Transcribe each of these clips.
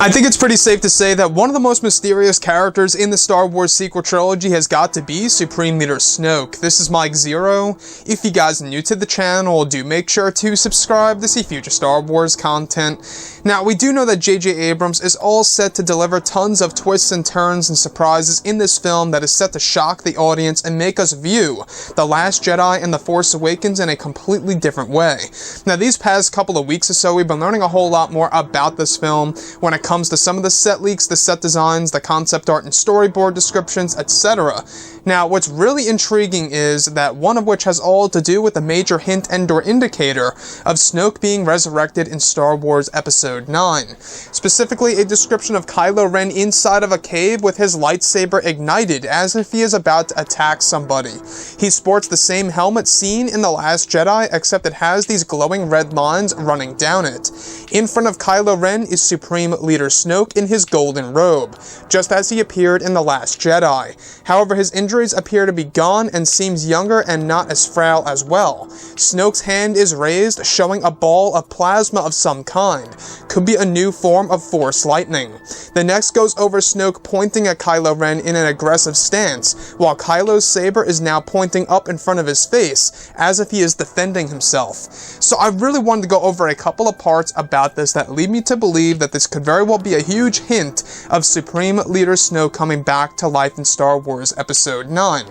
I think it's pretty safe to say that one of the most mysterious characters in the Star Wars sequel trilogy has got to be Supreme Leader Snoke. This is Mike Zero. If you guys are new to the channel, do make sure to subscribe to see future Star Wars content. Now, we do know that J.J. Abrams is all set to deliver tons of twists and turns and surprises in this film that is set to shock the audience and make us view The Last Jedi and The Force Awakens in a completely different way. Now, these past couple of weeks or so, we've been learning a whole lot more about this film when it comes to some of the set leaks, the set designs, the concept art and storyboard descriptions, etc. Now, what's really intriguing is that one of which has all to do with a major hint and/or indicator of Snoke being resurrected in Star Wars Episode 9. Specifically, a description of Kylo Ren inside of a cave with his lightsaber ignited as if he is about to attack somebody. He sports the same helmet seen in The Last Jedi, except it has these glowing red lines running down it. In front of Kylo Ren is Supreme Leader Snoke in his golden robe, just as he appeared in The Last Jedi. However, his injuries appear to be gone and seems younger and not as frail as well. Snoke's hand is raised, showing a ball of plasma of some kind. Could be a new form of Force lightning. The next goes over Snoke pointing at Kylo Ren in an aggressive stance, while Kylo's saber is now pointing up in front of his face, as if he is defending himself. So I really wanted to go over a couple of parts about this that lead me to believe that this could very well be a huge hint of Supreme Leader Snoke coming back to life in Star Wars Episode 9.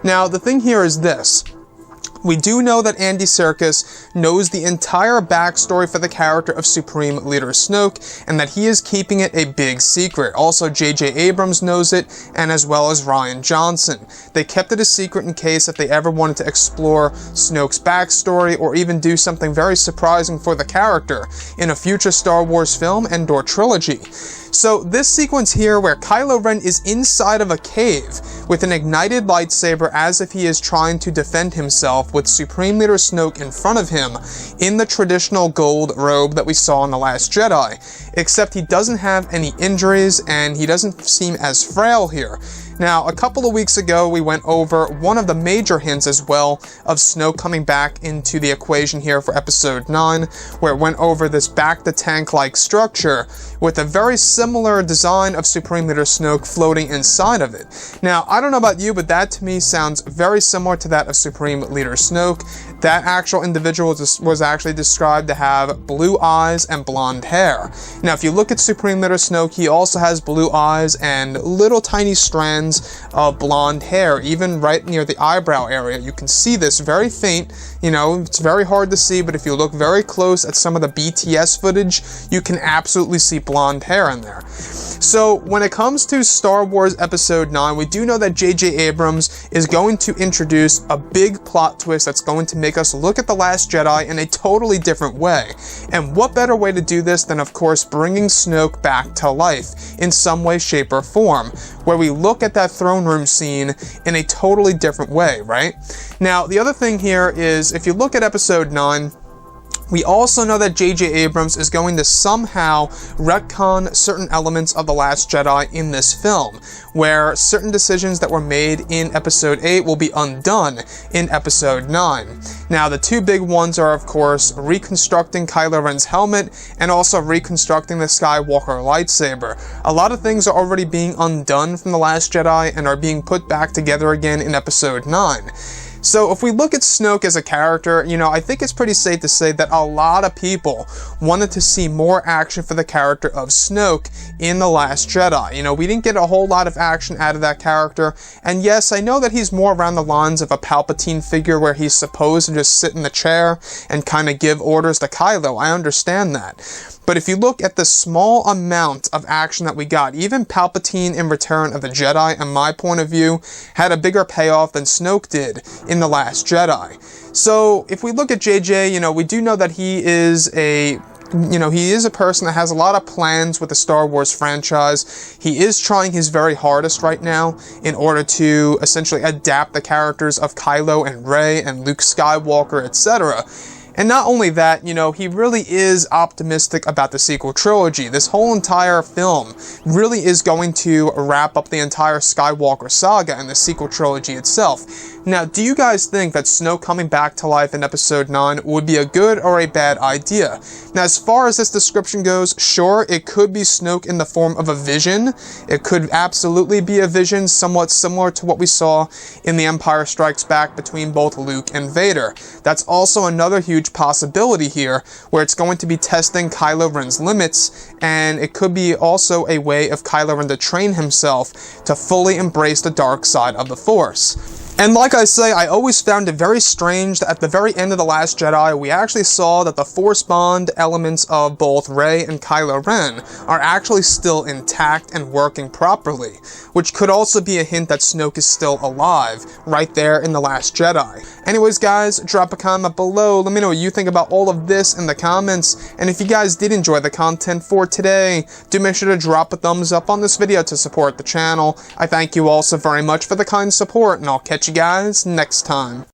Now, the thing here is this. We do know that Andy Serkis knows the entire backstory for the character of Supreme Leader Snoke, and that he is keeping it a big secret. Also, J.J. Abrams knows it, and as well as Rian Johnson. They kept it a secret in case if they ever wanted to explore Snoke's backstory, or even do something very surprising for the character in a future Star Wars film and/or trilogy. So this sequence here where Kylo Ren is inside of a cave with an ignited lightsaber as if he is trying to defend himself with Supreme Leader Snoke in front of him in the traditional gold robe that we saw in The Last Jedi, except he doesn't have any injuries and he doesn't seem as frail here. Now, a couple of weeks ago, we went over one of the major hints as well of Snoke coming back into the equation here for Episode 9, where it went over this back-to-tank-like structure with a very similar design of Supreme Leader Snoke floating inside of it. Now, I don't know about you, but that to me sounds very similar to that of Supreme Leader Snoke. That actual individual was actually described to have blue eyes and blonde hair. Now, if you look at Supreme Leader Snoke, he also has blue eyes and little tiny strands of blonde hair, even right near the eyebrow area. You can see this very faint, it's very hard to see, but if you look very close at some of the BTS footage, you can absolutely see blonde hair in there. So when it comes to Star Wars Episode 9, we do know that J.J. Abrams is going to introduce a big plot twist that's going to make us look at The Last Jedi in a totally different way. And what better way to do this than, of course, bringing Snoke back to life in some way, shape, or form, where we look at that throne room scene in a totally different way, right? Now, the other thing here is, if you look at Episode 9, we also know that J.J. Abrams is going to somehow retcon certain elements of The Last Jedi in this film, where certain decisions that were made in Episode 8 will be undone in Episode 9. Now, the two big ones are, of course, reconstructing Kylo Ren's helmet and also reconstructing the Skywalker lightsaber. A lot of things are already being undone from The Last Jedi and are being put back together again in Episode 9. So if we look at Snoke as a character, I think it's pretty safe to say that a lot of people wanted to see more action for the character of Snoke in The Last Jedi. We didn't get a whole lot of action out of that character, and yes, I know that he's more around the lines of a Palpatine figure where he's supposed to just sit in the chair and kind of give orders to Kylo. I understand that. But if you look at the small amount of action that we got, even Palpatine in Return of the Jedi, in my point of view, had a bigger payoff than Snoke did in The Last Jedi. So if we look at JJ, we do know that he is a person that has a lot of plans with the Star Wars franchise. He is trying his very hardest right now in order to essentially adapt the characters of Kylo and Rey and Luke Skywalker, etc. And not only that, you know, he really is optimistic about the sequel trilogy. This whole entire film really is going to wrap up the entire Skywalker saga and the sequel trilogy itself. Now, do you guys think that Snoke coming back to life in Episode 9 would be a good or a bad idea? Now, as far as this description goes, sure, it could be Snoke in the form of a vision. It could absolutely be a vision somewhat similar to what we saw in The Empire Strikes Back between both Luke and Vader. That's also another huge possibility here, where it's going to be testing Kylo Ren's limits, and it could be also a way of Kylo Ren to train himself to fully embrace the dark side of the Force. And like I say, I always found it very strange that at the very end of The Last Jedi, we actually saw that the Force bond elements of both Rey and Kylo Ren are actually still intact and working properly, which could also be a hint that Snoke is still alive, right there in The Last Jedi. Anyways guys, drop a comment below, let me know what you think about all of this in the comments, and if you guys did enjoy the content for today, do make sure to drop a thumbs up on this video to support the channel. I thank you all so very much for the kind support, and I'll catch you guys next time.